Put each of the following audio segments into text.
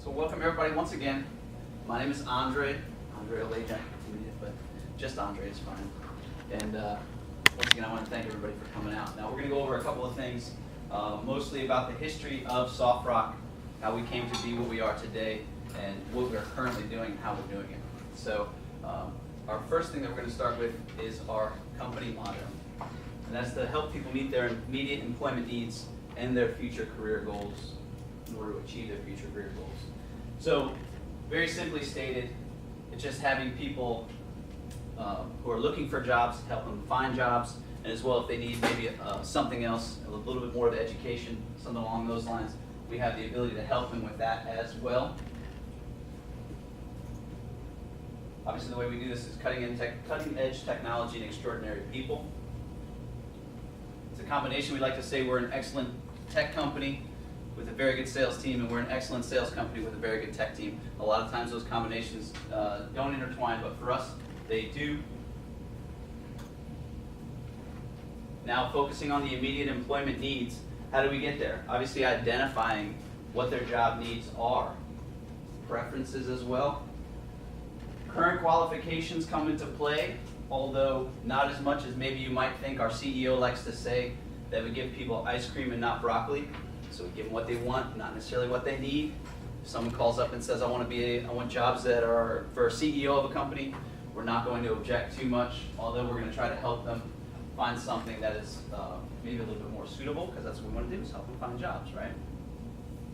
So welcome everybody once again. My name is Andre Olajak, but just Andre is fine. And once again, I want to thank everybody for coming out. Now we're going to go over a couple of things, mostly about the history of soft rock, how we came to be what we are today, and what we're currently doing and how we're doing it. So our first thing that we're going to start with is our company motto. And that's to help people meet their immediate employment needs and their future career goals in order to achieve their future career goals. So, very simply stated, it's just having people who are looking for jobs, help them find jobs, and as well if they need maybe something else, a little bit more of education, something along those lines, we have the ability to help them with that as well. Obviously the way we do this is cutting edge technology and extraordinary people. It's a combination. We like to say we're an excellent tech company with a very good sales team, and we're an excellent sales company with a very good tech team. A lot of times those combinations don't intertwine, but for us, they do. Now, focusing on the immediate employment needs, how do we get there? Obviously, identifying what their job needs are. Preferences as well. Current qualifications come into play, although not as much as maybe you might think. Our CEO likes to say that we give people ice cream and not broccoli. So we give them what they want, not necessarily what they need. If someone calls up and says, I want jobs that are for a CEO of a company, we're not going to object too much, although we're going to try to help them find something that is maybe a little bit more suitable, because that's what we want to do, is help them find jobs, right?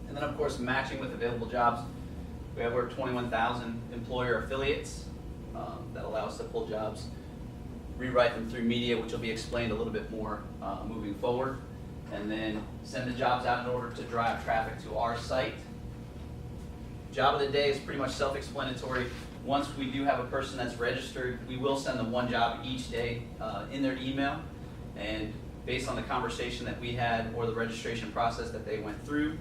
And then of course, matching with available jobs. We have over 21,000 employer affiliates that allow us to pull jobs, rewrite them through media, which will be explained a little bit more moving forward, and then send the jobs out in order to drive traffic to our site. Job of the day is pretty much self-explanatory. Once we do have a person that's registered, we will send them one job each day in their email, and based on the conversation that we had or the registration process that they went through,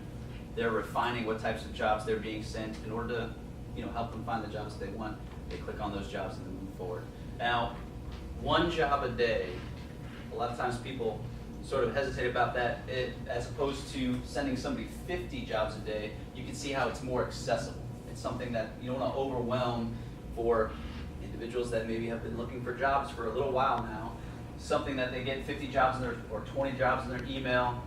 they're refining what types of jobs they're being sent in order to help them find the jobs that they want. They click on those jobs and then move forward. Now, one job a day, a lot of times people sort of hesitate about that, as opposed to sending somebody 50 jobs a day. You can see how it's more accessible. It's something that you don't want to overwhelm for individuals that maybe have been looking for jobs for a little while now. Something that they get 50 jobs in their, or 20 jobs in their email,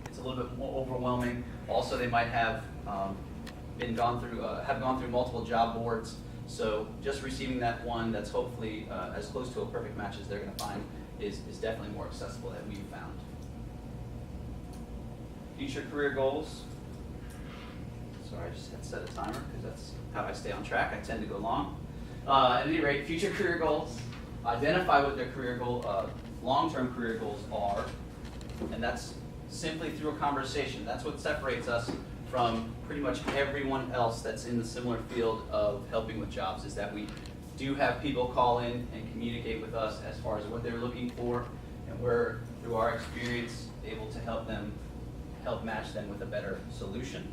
it's a little bit more overwhelming. Also, they might have gone through multiple job boards. So just receiving that one that's hopefully as close to a perfect match as they're going to find is definitely more accessible that we've found. Future career goals. Sorry, I just had to set a timer because that's how I stay on track. I tend to go long. At any rate, future career goals. Identify what their long-term career goals are, and that's simply through a conversation. That's what separates us from pretty much everyone else that's in the similar field of helping with jobs, is that we do have people call in and communicate with us as far as what they're looking for, and we're, through our experience, able to help match them with a better solution.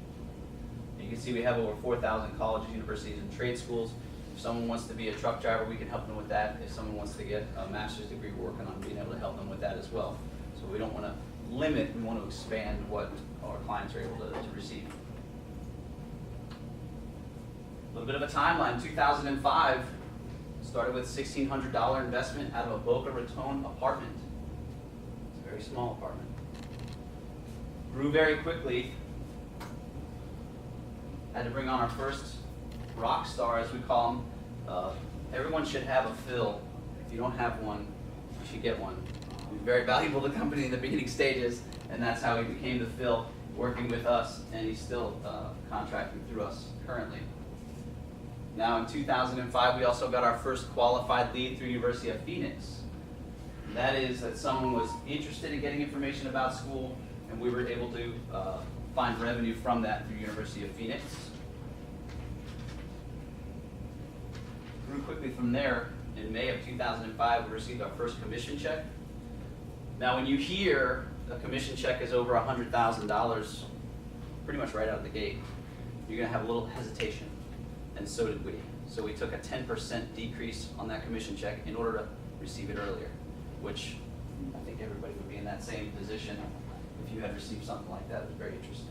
You can see we have over 4,000 colleges, universities, and trade schools. If someone wants to be a truck driver, we can help them with that. If someone wants to get a master's degree, we're working on being able to help them with that as well. So we don't want to limit, we want to expand what our clients are able to receive. A little bit of a timeline. 2005 started with a $1,600 investment out of a Boca Raton apartment. It's a very small apartment. Grew very quickly. Had to bring on our first rock star, as we call them. Everyone should have a Phil. If you don't have one, you should get one. He was very valuable to the company in the beginning stages, and that's how he became the Phil, working with us, and he's still contracting through us currently. Now in 2005, we also got our first qualified lead through University of Phoenix. And that is that someone was interested in getting information about school, and we were able to find revenue from that through University of Phoenix. Grew quickly from there. In May of 2005, we received our first commission check. Now when you hear a commission check is over $100,000, pretty much right out of the gate, you're going to have a little hesitation, and so did we. So we took a 10% decrease on that commission check in order to receive it earlier, which I think everybody would be in that same position if you had received something like that. It was very interesting.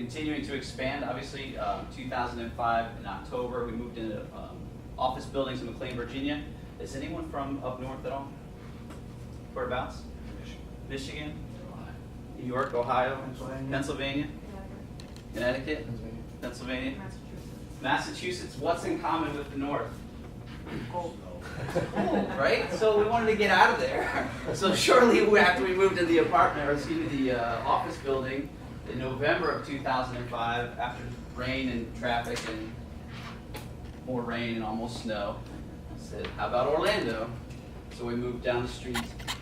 Continuing to expand, obviously, 2005 in October, we moved into office buildings in McLean, Virginia. Is anyone from up north at all? Whereabouts? Michigan, New York, Ohio, Pennsylvania, Connecticut, Pennsylvania, Massachusetts. What's in common with the north? Cold, right? So we wanted to get out of there. So shortly after we moved to the apartment, or excuse me, the office building in November of 2005, after rain and traffic and more rain and almost snow, I said, how about Orlando? So we moved down the street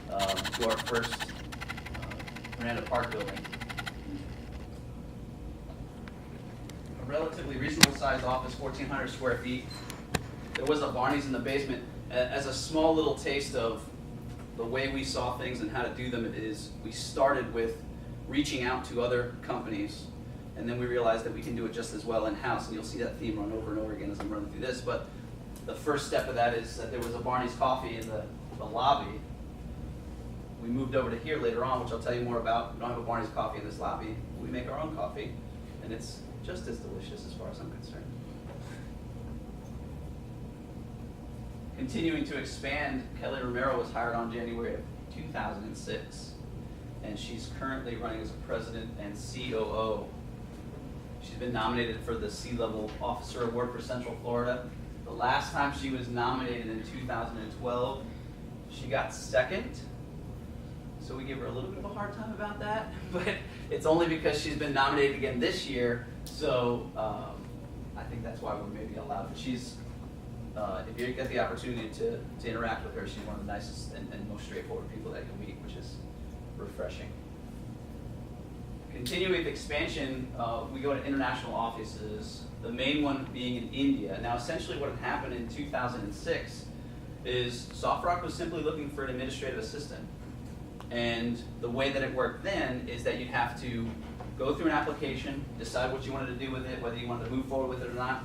to our first Miranda Park building. A relatively reasonable sized office, 1,400 square feet. There was a Barney's in the basement. As a small little taste of the way we saw things and how to do them, is we started with reaching out to other companies, and then we realized that we can do it just as well in-house, and you'll see that theme run over and over again as I'm running through this. But the first step of that is that there was a Barney's Coffee in the lobby. We moved over to here later on, which I'll tell you more about. We don't have a Barney's Coffee in this lobby. We make our own coffee, and it's just as delicious as far as I'm concerned. Continuing to expand, Kelly Romero was hired on January of 2006, and she's currently running as a president and COO. She's been nominated for the C-Level Officer Award for Central Florida. The last time she was nominated in 2012, she got second. So we give her a little bit of a hard time about that, but it's only because she's been nominated again this year. So I think that's why we're maybe allowed. But she's, if you get the opportunity to interact with her, she's one of the nicest and most straightforward people that you'll meet, which is refreshing. Continuing with expansion, we go to international offices, the main one being in India. Now essentially what had happened in 2006 is SoftRock was simply looking for an administrative assistant. And the way that it worked then is that you'd have to go through an application, decide what you wanted to do with it, whether you wanted to move forward with it or not.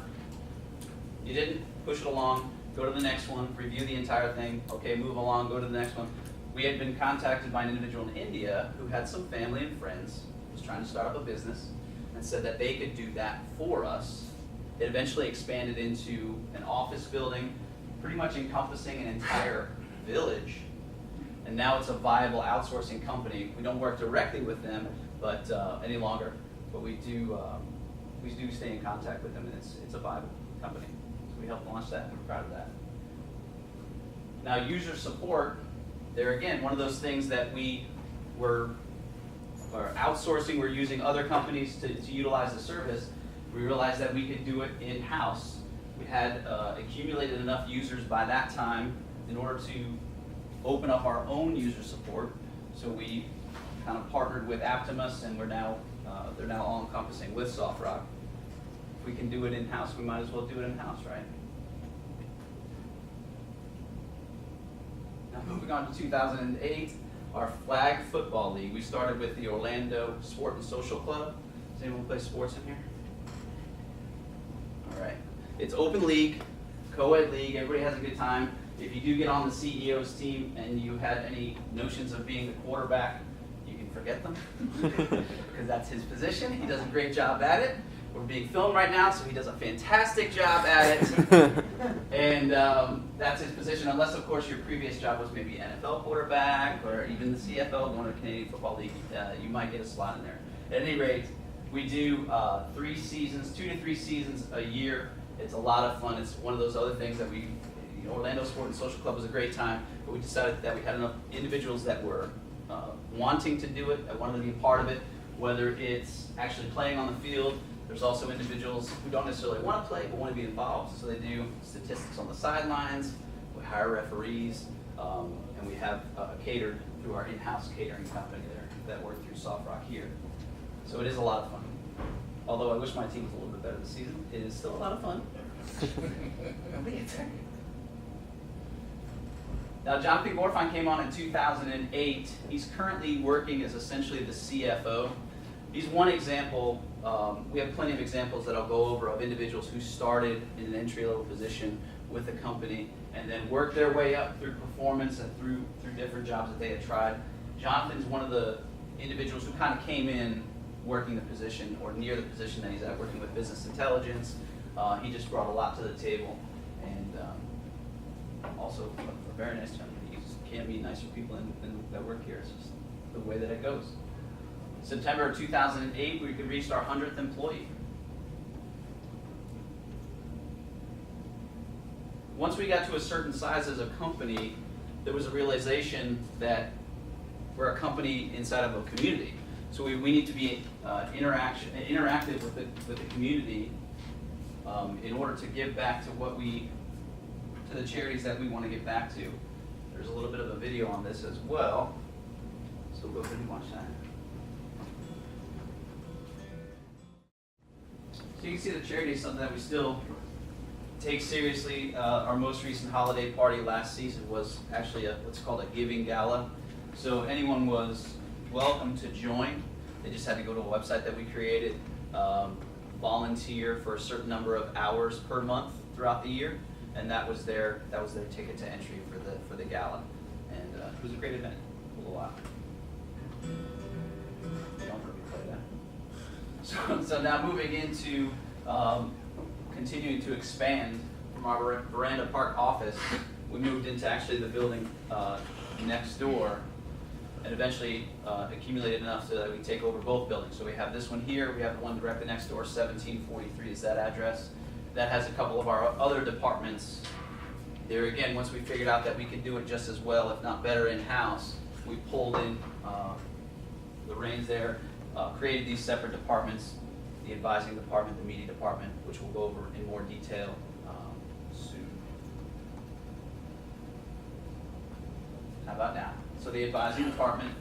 You didn't, push it along, go to the next one, review the entire thing, okay, move along, go to the next one. We had been contacted by an individual in India who had some family and friends, was trying to start up a business, and said that they could do that for us. It eventually expanded into an office building, pretty much encompassing an entire village. And now it's a viable outsourcing company. We don't work directly with them, but any longer. But we do stay in contact with them, and it's a viable company. So we helped launch that, and we're proud of that. Now, user support. There again, one of those things that we were outsourcing. We're using other companies to utilize the service. We realized that we could do it in-house. We had accumulated enough users by that time in order to open up our own user support. So we kind of partnered with Aptimus, and they're now all encompassing with SoftRock. If we can do it in-house, we might as well do it in-house, right? Now moving on to 2008, our flag football league. We started with the Orlando Sport and Social Club. Does anyone play sports in here? All right. It's open league, co-ed league, everybody has a good time. If you do get on the CEO's team and you had any notions of being the quarterback, you can forget them, because that's his position. He does a great job at it. We're being filmed right now, so he does a fantastic job at it. And that's his position, unless, of course, your previous job was maybe NFL quarterback or even the CFL, going to the Canadian Football League. You might get a slot in there. At any rate, we do 3 seasons, 2 to 3 seasons a year. It's a lot of fun. It's one of those other things that Orlando Sport and Social Club was a great time, but we decided that we had enough individuals that were wanting to do it, that wanted to be a part of it, whether it's actually playing on the field. There's also individuals who don't necessarily want to play, but want to be involved, so they do statistics on the sidelines. We hire referees, and we have catered through our in-house catering company there that work through SoftRock here. So it is a lot of fun. Although I wish my team was a little bit better this season, it is still a lot of fun. Now, Jonathan Gorfine came on in 2008. He's currently working as essentially the CFO. He's one example. We have plenty of examples that I'll go over of individuals who started in an entry-level position with the company and then worked their way up through performance and through different jobs that they had tried. Jonathan's one of the individuals who kind of came in working the position or near the position that he's at, working with business intelligence. He just brought a lot to the table, and also a very nice gentleman. You just can't meet nicer people that work here. It's just the way that it goes. September of 2008, we reached our 100th employee. Once we got to a certain size as a company, there was a realization that we're a company inside of a community. So we need to be interactive with the community in order to give back to to the charities that we want to give back to. There's a little bit of a video on this as well, so go ahead and watch that. So you can see the charity is something that we still take seriously. Our most recent holiday party last season was actually what's called a giving gala. So anyone was welcome to join. They just had to go to a website that we created, volunteer for a certain number of hours per month throughout the year, and that was their ticket to entry for the gala. And it was a great event. Pulled a lot. Don't let me play that. So now moving into continuing to expand from our Veranda Park office, we moved into actually the building next door, and eventually accumulated enough so that we take over both buildings. So we have this one here, we have the one directly next door, 1743 is that address. That has a couple of our other departments. There again, once we figured out that we could do it just as well, if not better, in-house, we pulled in the reins there, created these separate departments, the advising department, the media department, which we'll go over in more detail soon. How about now? So the advising department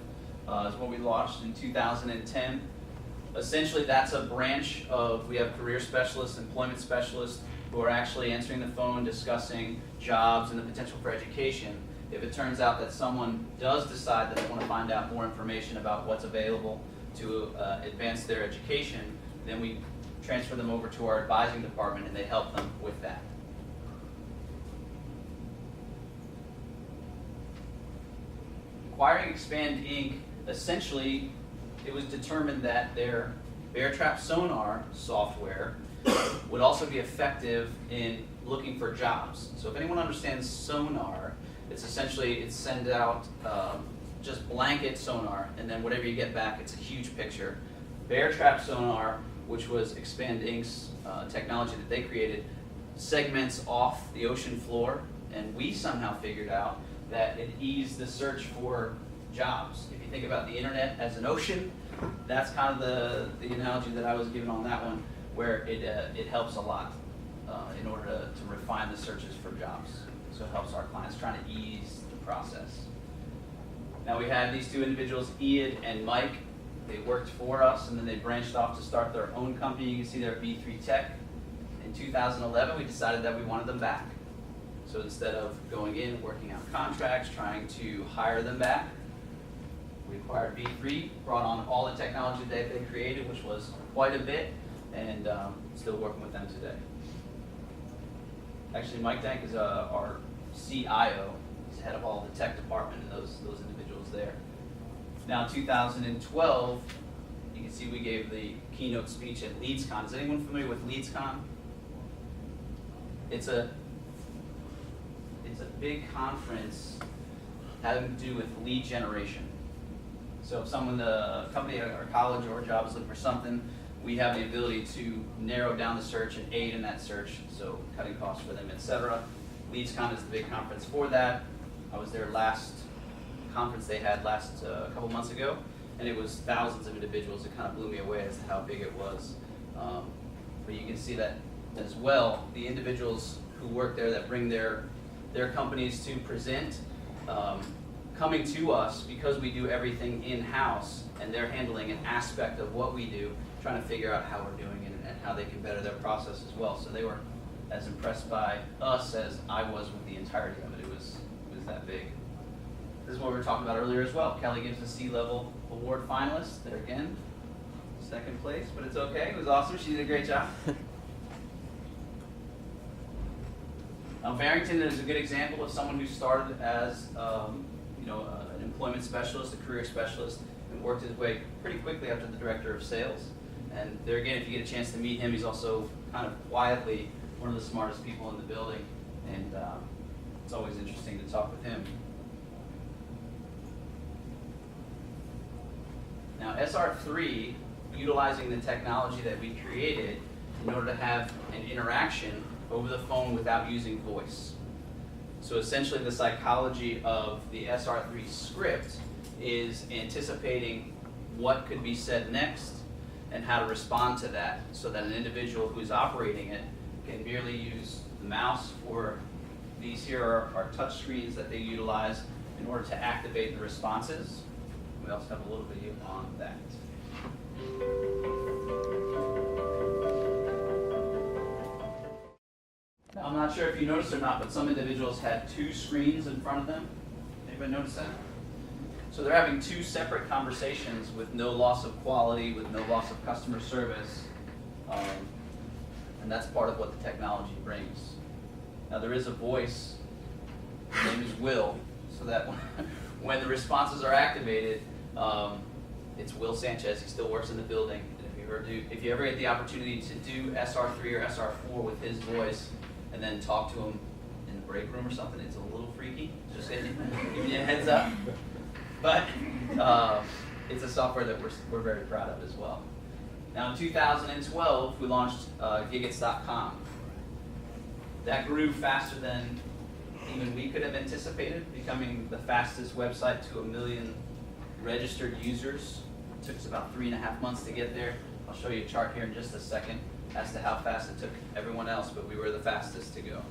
is what we launched in 2010. Essentially, that's a branch of, we have career specialists, employment specialists, who are actually answering the phone, discussing jobs and the potential for education. If it turns out that someone does decide that they want to find out more information about what's available to advance their education, then we transfer them over to our advising department and they help them with that. Acquiring Expand Inc., essentially, it was determined that their bear trap sonar software would also be effective in looking for jobs. So if anyone understands sonar, it's essentially, it sends out just blanket sonar, and then whatever you get back, it's a huge picture. Bear trap sonar, which was Expand Inc.'s technology that they created, segments off the ocean floor, and we somehow figured out that it eased the search for jobs. If you think about the internet as an ocean, that's kind of the analogy that I was given on that one, where it helps a lot in order to refine the searches for jobs. So it helps our clients trying to ease the process. Now we have these two individuals, Ian and Mike. They worked for us and then they branched off to start their own company. You can see they're B3 Tech. In 2011, we decided that we wanted them back. So instead of going in, working out contracts, trying to hire them back, we acquired B3, brought on all the technology that they created, which was quite a bit, and still working with them today. Actually, Mike Dank is our CIO. He's head of all the tech department and those individuals there. Now, 2012, you can see we gave the keynote speech at LeadsCon. Is anyone familiar with LeadsCon? It's a big conference having to do with lead generation. So if someone, a company or college or a job is looking for something, we have the ability to narrow down the search and aid in that search, so cutting costs for them, etc. LeadsCon is the big conference for that. I was there last conference they had a couple months ago, and it was thousands of individuals. It kind of blew me away as to how big it was. But you can see that as well, the individuals who work there that bring their companies to present, coming to us because we do everything in-house, and they're handling an aspect of what we do, trying to figure out how we're doing it and how they can better their process as well. So they were as impressed by us as I was with the entirety of it. It was that big. This is what we were talking about earlier as well. Kelly gives a C-level award finalist. There again, second place, but it's okay. It was awesome. She did a great job. Barrington is a good example of someone who started as an employment specialist, a career specialist, and worked his way pretty quickly up to the director of sales. And there again, if you get a chance to meet him, he's also kind of quietly one of the smartest people in the building, and it's always interesting to talk with him. Now, SR3, utilizing the technology that we created in order to have an interaction over the phone without using voice. So essentially the psychology of the SR3 script is anticipating what could be said next and how to respond to that, so that an individual who's operating it can merely use the mouse, or these here are touch screens that they utilize in order to activate the responses. We also have a little video on that. Now, I'm not sure if you noticed or not, but some individuals had two screens in front of them. Anybody notice that? So they're having two separate conversations with no loss of quality, with no loss of customer service, and that's part of what the technology brings. Now, there is a voice, his name is Will, so that when the responses are activated, it's Will Sanchez. He still works in the building. And if you ever get the opportunity to do SR3 or SR4 with his voice and then talk to him in the break room or something, it's a little freaky. Just giving you a heads up. But it's a software that we're very proud of as well. Now, in 2012, we launched Gigits.com. That grew faster than even we could have anticipated, becoming the fastest website to 1 million registered users. It took us about 3.5 months to get there. I'll show you a chart here in just a second as to how fast it took everyone else, but we were the fastest to go.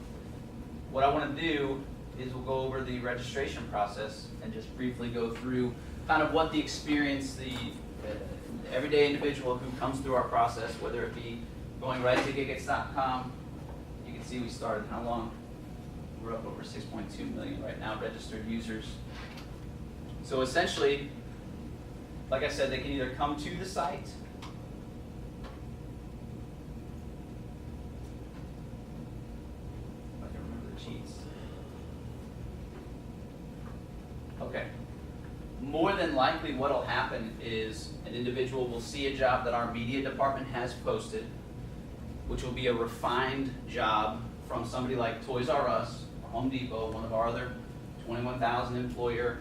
What I want to do is we'll go over the registration process and just briefly go through kind of what the experience, the everyday individual who comes through our process, whether it be going right to Gigits.com. You can see we started how long? We're up over 6.2 million right now registered users. So essentially, like I said, they can either come to the site, if I can remember the cheats. Okay. More than likely what will happen is an individual will see a job that our media department has posted, which will be a refined job from somebody like Toys R Us, or Home Depot, one of our other 21,000 employer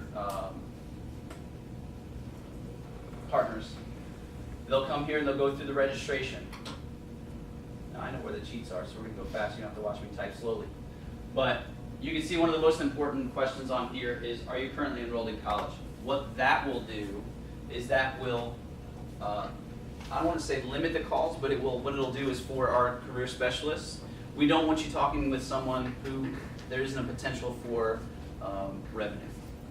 partners. They'll come here and they'll go through the registration. Now, I know where the cheats are, so we're going to go fast. You don't have to watch me type slowly. But you can see one of the most important questions on here is, are you currently enrolled in college? What that will do is that will, I don't want to say limit the calls, but what it'll do is for our career specialists, we don't want you talking with someone who there isn't a potential for revenue,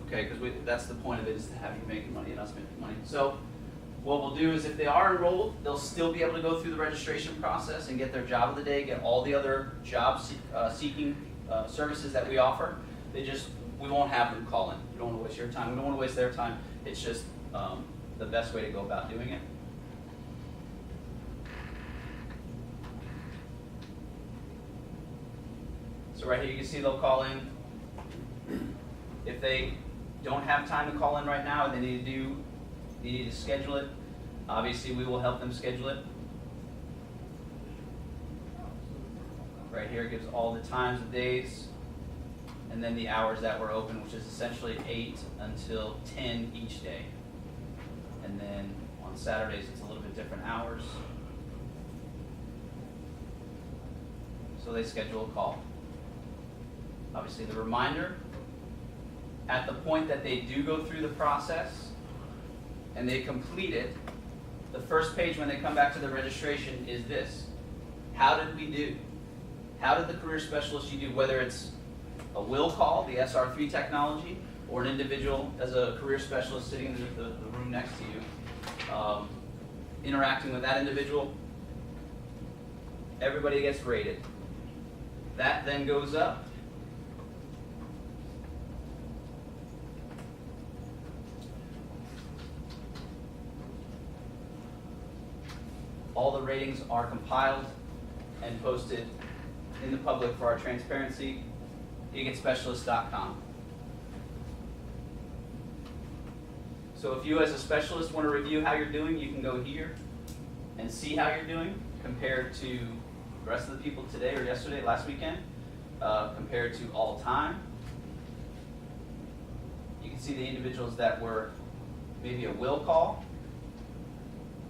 okay? Because that's the point of it, is to have you making money and us making money. So what we'll do is if they are enrolled, they'll still be able to go through the registration process and get their job of the day, get all the other job seeking services that we offer. We won't have them call in. We don't want to waste your time. We don't want to waste their time. It's just the best way to go about doing it. So right here you can see they'll call in. If they don't have time to call in right now and they need to schedule it, obviously we will help them schedule it. Right here it gives all the times of days and then the hours that we're open, which is essentially 8 until 10 each day. And then on Saturdays it's a little bit different hours. So they schedule a call. Obviously the reminder, at the point that they do go through the process and they complete it, the first page when they come back to the registration is this. How did we do? How did the career specialist you do, whether it's a will call, the SR3 technology, or an individual as a career specialist sitting in the room next to you, interacting with that individual, everybody gets rated. That then goes up. All the ratings are compiled and posted in the public for our transparency, gigitspecialist.com. So if you as a specialist want to review how you're doing, you can go here and see how you're doing compared to the rest of the people today or yesterday, last weekend, compared to all time. You can see the individuals that were maybe a will call.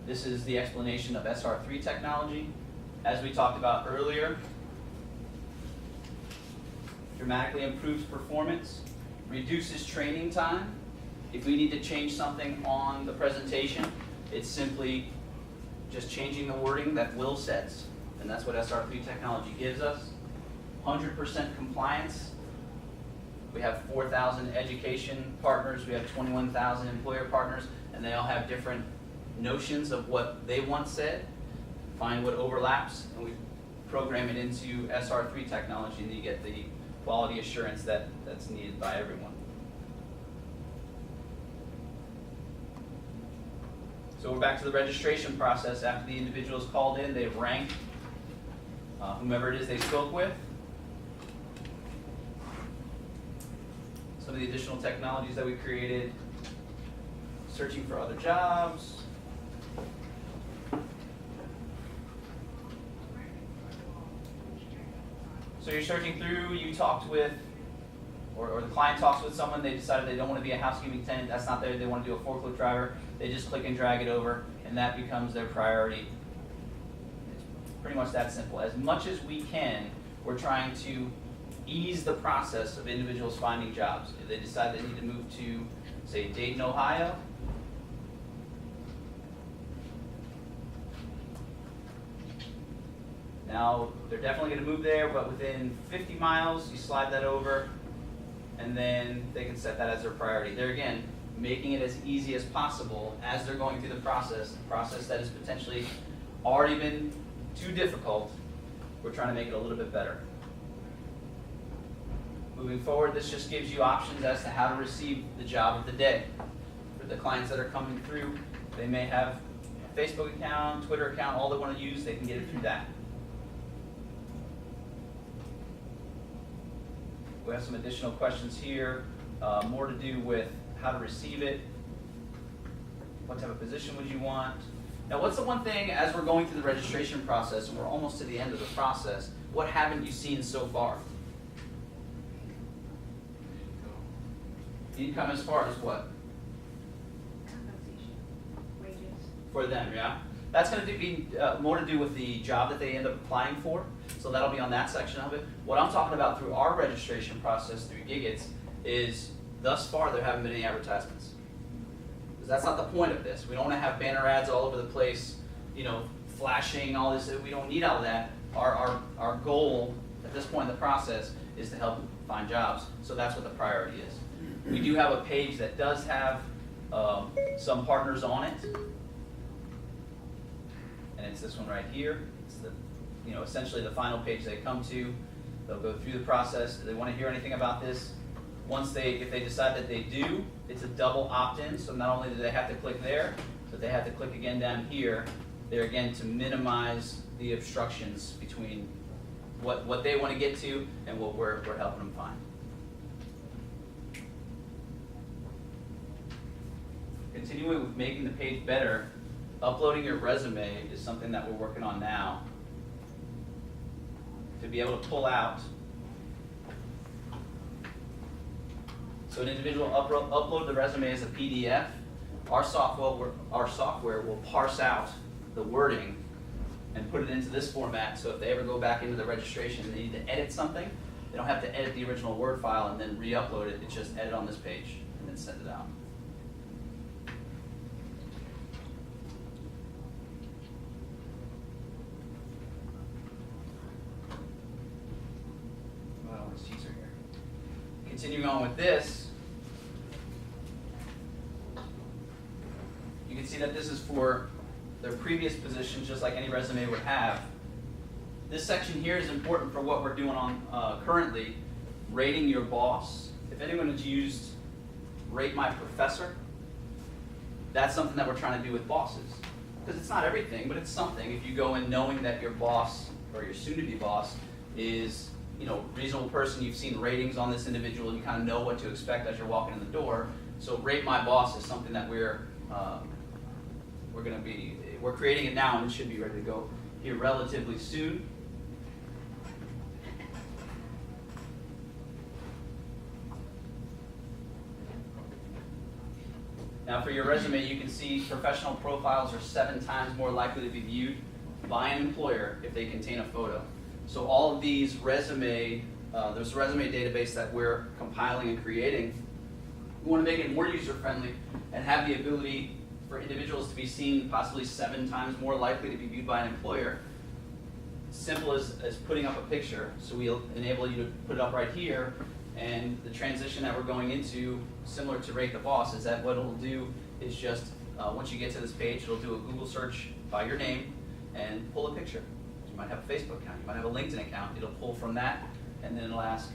This is the explanation of SR3 technology. As we talked about earlier, dramatically improves performance, reduces training time. If we need to change something on the presentation, it's simply just changing the wording that Will says, and that's what SR3 technology gives us. 100% compliance. We have 4,000 education partners, we have 21,000 employer partners, and they all have different notions of what they want said. Find what overlaps, and we program it into SR3 technology, and you get the quality assurance that's needed by everyone. So we're back to the registration process. After the individuals called in, they rank whomever it is they spoke with. Some of the additional technologies that we created: searching for other jobs, so you're searching through, you talked with, or the client talks with someone, they decided they don't want to be a housekeeping tenant, that's not there, they want to do a forklift driver, they just click and drag it over, and that becomes their priority. It's pretty much that simple. As much as we can, we're trying to ease the process of individuals finding jobs. If they decide they need to move to, say, Dayton, Ohio, now they're definitely going to move there, but within 50 miles, you slide that over, and then they can set that as their priority. There again, making it as easy as possible as they're going through the process that has potentially already been too difficult. We're trying to make it a little bit better. Moving forward, this just gives you options as to how to receive the job of the day. For the clients that are coming through, they may have a Facebook account, Twitter account, all they want to use, they can get it through that. We have some additional questions here, more to do with how to receive it, what type of position would you want. Now, what's the one thing as we're going through the registration process and we're almost to the end of the process, what haven't you seen so far? Income as far as what? Compensation, wages. For them, yeah? That's going to be more to do with the job that they end up applying for, so that'll be on that section of it. What I'm talking about through our registration process through Gigits is, thus far, there haven't been any advertisements. Because that's not the point of this. We don't want to have banner ads all over the place, you know, flashing, all this. We don't need all of that. Our goal at this point in the process is to help them find jobs, so that's what the priority is. We do have a page that does have some partners on it, and it's this one right here. It's the, you know, essentially the final page they come to. They'll go through the process. Do they want to hear anything about this? Once if they decide that they do, it's a double opt-in. So not only do they have to click there, but they have to click again down here. There again to minimize the obstructions between what they want to get to and what we're helping them find. Continuing with making the page better, uploading your resume is something that we're working on now. To be able to pull out. So an individual upload the resume as a PDF. Our software will parse out the wording and put it into this format, so if they ever go back into the registration and they need to edit something, they don't have to edit the original Word file and then re-upload it. It's just edit on this page and then send it out. Continuing on with this, you can see that this is for their previous positions, just like any resume would have. This section here is important for what we're doing on currently, rating your boss. If anyone has used Rate My Professor, that's something that we're trying to do with bosses. Because it's not everything, but it's something. If you go in knowing that your boss, or your soon-to-be boss, is, you know, reasonable person, you've seen ratings on this individual, you kind of know what to expect as you're walking in the door, So Rate My Boss is something that we're creating it now, and it should be ready to go here relatively soon. Now for your resume, you can see professional profiles are 7 times more likely to be viewed by an employer if they contain a photo. So all of these there's a resume database that we're compiling and creating. We want to make it more user-friendly and have the ability for individuals to be seen possibly 7 times more likely to be viewed by an employer. Simple as putting up a picture. So we'll enable you to put it up right here. And the transition that we're going into, similar to Rate the Boss, is that what it'll do is just, once you get to this page, it'll do a Google search by your name and pull a picture. You might have a Facebook account, you might have a LinkedIn account. It'll pull from that, and then it'll ask,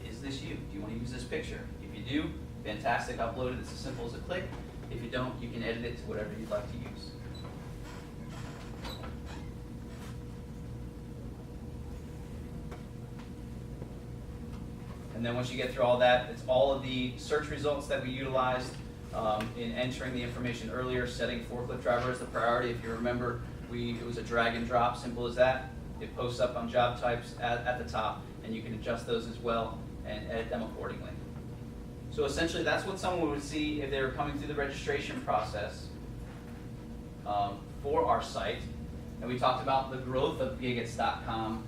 is this you? Do you want to use this picture? If you do, fantastic, upload it. It's as simple as a click. If you don't, you can edit it to whatever you'd like to use. And then once you get through all that, it's all of the search results that we utilized in entering the information earlier, setting forklift driver as the priority. If you remember, it was a drag and drop, simple as that. It posts up on job types at the top, and you can adjust those as well and edit them accordingly. So essentially, that's what someone would see if they were coming through the registration process for our site. And we talked about the growth of Gigates.com.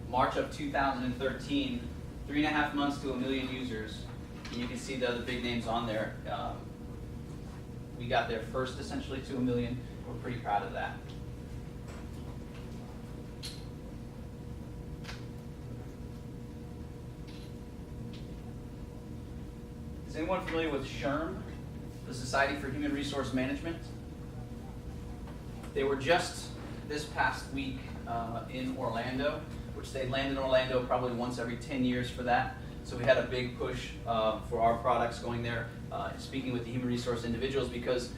March of 2013, 3.5 months to 1 million users. And you can see the other big names on there. We got there first, essentially, to 1 million. We're pretty proud of that. Is anyone familiar with SHRM, the Society for Human Resource Management? They were just this past week in Orlando, which they land in Orlando probably once every 10 years for that. So we had a big push for our products going there, speaking with the human resource individuals, because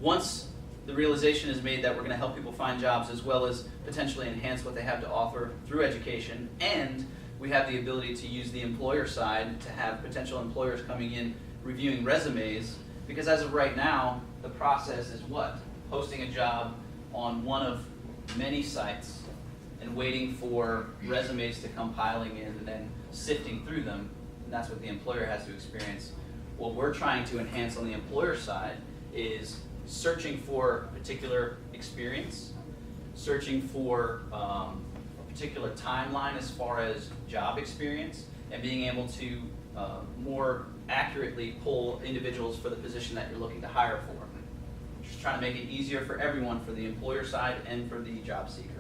once the realization is made that we're going to help people find jobs as well as potentially enhance what they have to offer through education, and we have the ability to use the employer side to have potential employers coming in reviewing resumes, because as of right now, the process is what? Posting a job on one of many sites and waiting for resumes to come piling in and then sifting through them, and that's what the employer has to experience. What we're trying to enhance on the employer side is searching for particular experience, searching for a particular timeline as far as job experience, and being able to more accurately pull individuals for the position that you're looking to hire for. Just trying to make it easier for everyone, for the employer side and for the job seeker.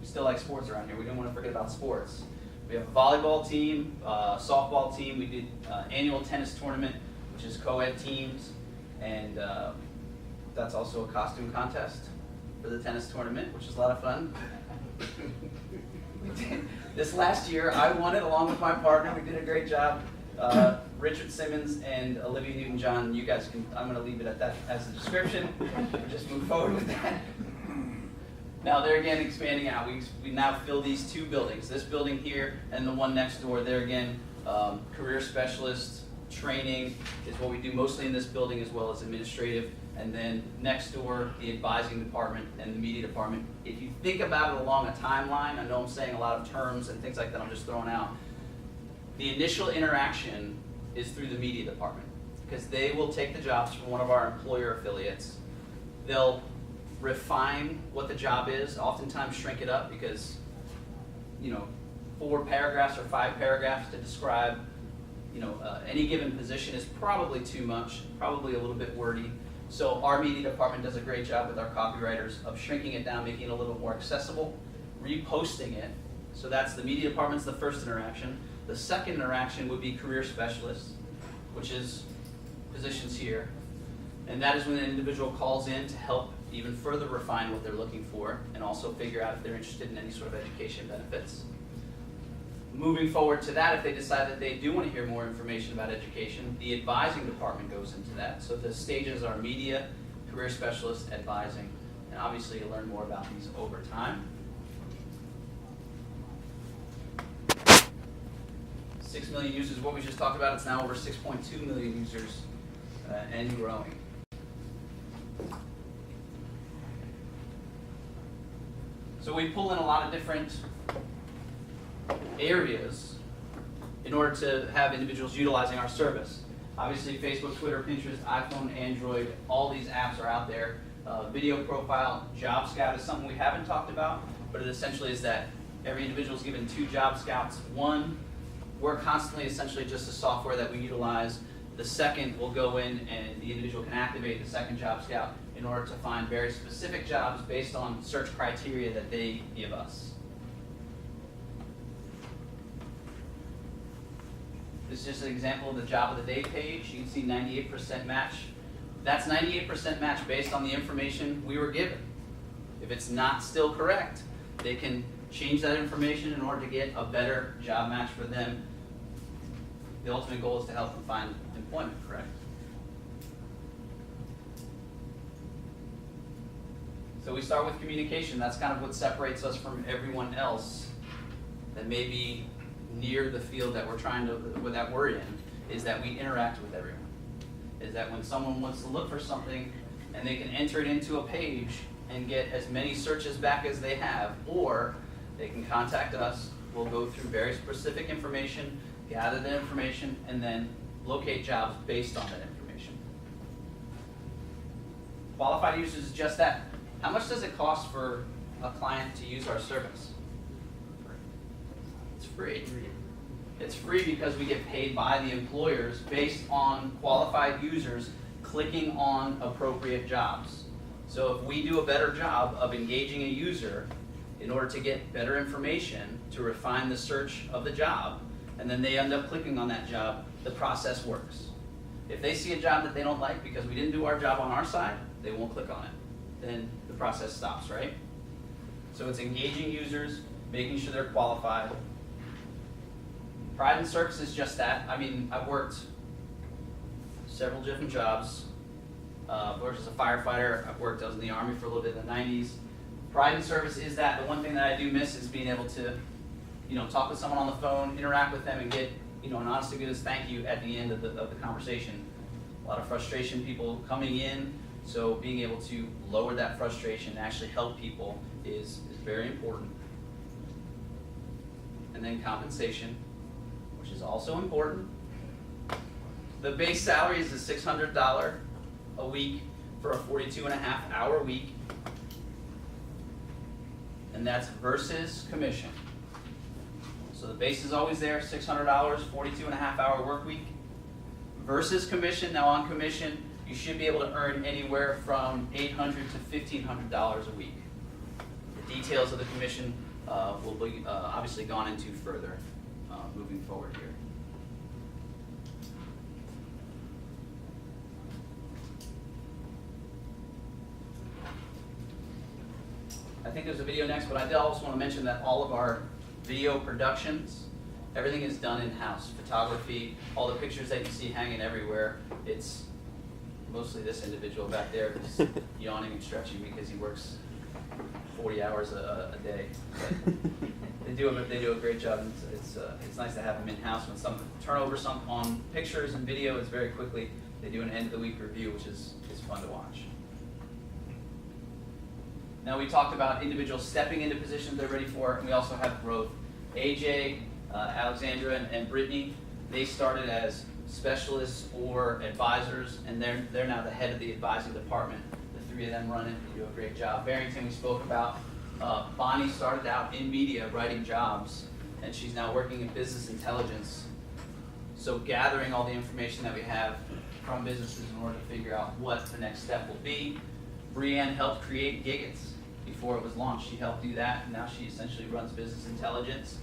We still like sports around here. We don't want to forget about sports. We have a volleyball team, softball team. We did annual tennis tournament, which is co-ed teams, and that's also a costume contest for the tennis tournament, which is a lot of fun. This last year, I won it along with my partner. We did a great job. Richard Simmons and Olivia Newton-John, you guys can, I'm going to leave it at that as a description. Just move forward with that. Now they're again expanding out. We now fill these 2 buildings. This building here and the one next door. There again, career specialist training is what we do mostly in this building, as well as administrative. And then next door, the advising department and the media department. If you think about it along a timeline, I know I'm saying a lot of terms and things like that I'm just throwing out. The initial interaction is through the media department, because they will take the jobs from one of our employer affiliates. They'll refine what the job is, oftentimes shrink it up, because 4 paragraphs or 5 paragraphs to describe any given position is probably too much, probably a little bit wordy. So our media department does a great job with our copywriters of shrinking it down, making it a little more accessible, reposting it. So that's the media department's the first interaction. The second interaction would be career specialists, which is positions here. And that is when an individual calls in to help even further refine what they're looking for, and also figure out if they're interested in any sort of education benefits. Moving forward to that, if they decide that they do want to hear more information about education, the advising department goes into that. So the stages are media, career specialist, advising, and obviously you'll learn more about these over time. 6 million users, what we just talked about, it's now over 6.2 million users and growing. So we pull in a lot of different areas in order to have individuals utilizing our service. Obviously, Facebook, Twitter, Pinterest, iPhone, Android, all these apps are out there. Video profile, job scout is something we haven't talked about, but it essentially is that every individual is given 2 job scouts. One, we're constantly essentially just a software that we utilize. The second will go in and the individual can activate the second job scout in order to find very specific jobs based on search criteria that they give us. This is just an example of the job of the day page. You can see 98% match. That's 98% match based on the information we were given. If it's not still correct, they can change that information in order to get a better job match for them. The ultimate goal is to help them find employment, correct? So we start with communication. That's kind of what separates us from everyone else that may be near the field that we're in, is that we interact with everyone. Is that when someone wants to look for something and they can enter it into a page and get as many searches back as they have, or they can contact us. We'll go through very specific information, gather the information, and then locate jobs based on that information. Qualified users is just that. How much does it cost for a client to use our service? It's free. It's free because we get paid by the employers based on qualified users clicking on appropriate jobs. So if we do a better job of engaging a user in order to get better information to refine the search of the job, and then they end up clicking on that job, the process works. If they see a job that they don't like because we didn't do our job on our side, they won't click on it. Then the process stops, right? So it's engaging users, making sure they're qualified. Pride and service is just that. I mean, I've worked several different jobs. I've worked as a firefighter. I was in the Army for a little bit in the 90s. Pride and service is that. The one thing that I do miss is being able to, talk with someone on the phone, interact with them, and get, an honest to goodness thank you at the end of the conversation. A lot of frustration, people coming in, so being able to lower that frustration and actually help people is very important. And then compensation, which is also important. The base salary is a $600 a week for a 42.5-hour week. And that's versus commission. So the base is always there, $600, 42.5-hour work week. Versus commission. Now on commission, you should be able to earn anywhere from $800 to $1,500 a week. The details of the commission will be obviously gone into further moving forward here. I think there's a video next, but I did also want to mention that all of our video productions, everything is done in-house. Photography, all the pictures that you see hanging everywhere, it's mostly this individual back there who's yawning and stretching because he works 40 hours a day. But they do a great job. And it's nice to have them in-house. When some turnover on pictures and video is very quickly, they do an end of the week review, which is fun to watch. Now we talked about individuals stepping into positions they're ready for, and we also have growth. AJ, Alexandra, and Brittany, they started as specialists or advisors, and they're now the head of the advising department. The 3 of them run it, they do a great job. Barrington we spoke about. Bonnie started out in media writing jobs, and she's now working in business intelligence. So gathering all the information that we have from businesses in order to figure out what the next step will be. Brianne helped create Giggets before it was launched. She helped do that, and now she essentially runs business intelligence.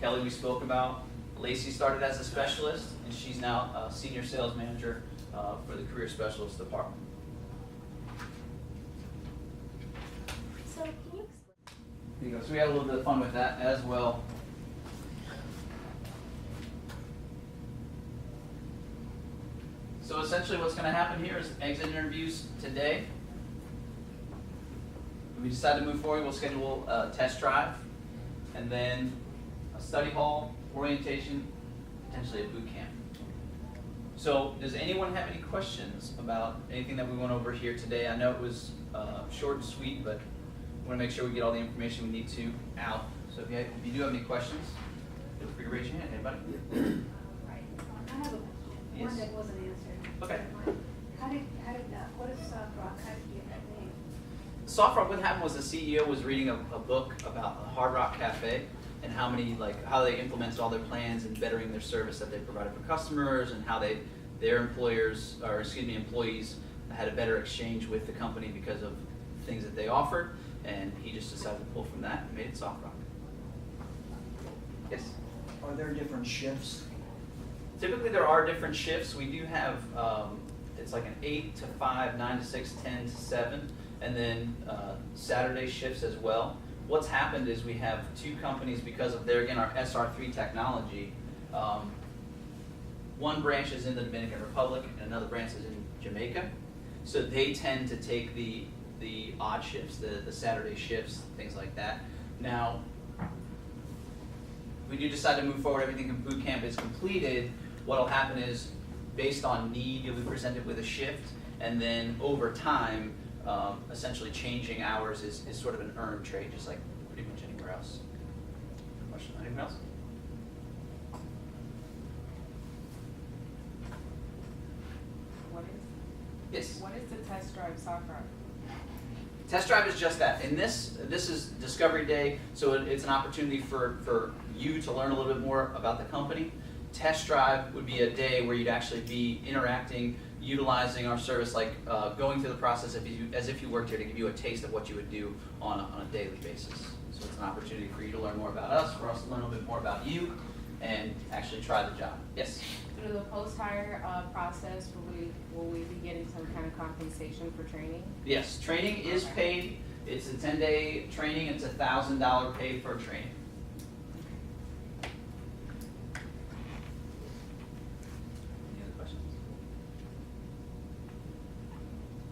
Kelly we spoke about. Lacey started as a specialist, and she's now a senior sales manager for the career specialist department. So can you explain? There you go. So we had a little bit of fun with that as well. So essentially what's going to happen here is exit interviews today. If we decide to move forward, we'll schedule a test drive, and then a study hall, orientation, potentially a boot camp. So does anyone have any questions about anything that we went over here today? I know it was short and sweet, but we want to make sure we get all the information we need to out. So if you do have any questions, feel free to raise your hand. Anybody? Right. I have a question. Yes. One that wasn't answered. Okay. What is Soft Rock? How did you get that name? Soft Rock, what happened was the CEO was reading a book about the Hard Rock Cafe and how they implemented all their plans and bettering their service that they provided for customers, and how their employees had a better exchange with the company because of things that they offered, and he just decided to pull from that and made it Soft Rock. Yes? Are there different shifts? Typically there are different shifts. We do have, it's like an 8 to 5, 9 to 6, 10 to 7, and then Saturday shifts as well. What's happened is we have two companies because of our SR3 technology. One branch is in the Dominican Republic and another branch is in Jamaica. So they tend to take the odd shifts, the Saturday shifts, things like that. Now, if we do decide to move forward, everything in boot camp is completed, what'll happen is, based on need, you'll be presented with a shift, and then over time, essentially changing hours is sort of an earned trade, just like pretty much anywhere else. Question? Anyone else? What is the test drive software? Test drive is just that. And this is Discovery Day, so it's an opportunity for you to learn a little bit more about the company. Test drive would be a day where you'd actually be interacting, utilizing our service, like going through the process as if you worked here, to give you a taste of what you would do on a daily basis. So it's an opportunity for you to learn more about us, for us to learn a little bit more about you, and actually try the job. Yes? Through the post-hire process, will we be getting some kind of compensation for training? Yes, training is paid. It's a 10-day training. It's $1,000 paid for training. Any other questions?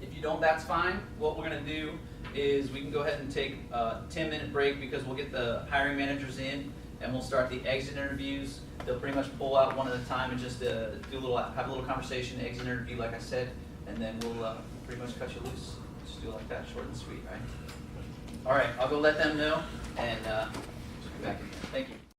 If you don't, that's fine. What we're going to do is we can go ahead and take a 10-minute break, because we'll get the hiring managers in and we'll start the exit interviews. They'll pretty much pull out one at a time and just have a little conversation, exit interview, like I said, and then we'll pretty much cut you loose. Just do it like that, short and sweet, right? All right, I'll go let them know, and just come back in here. Thank you.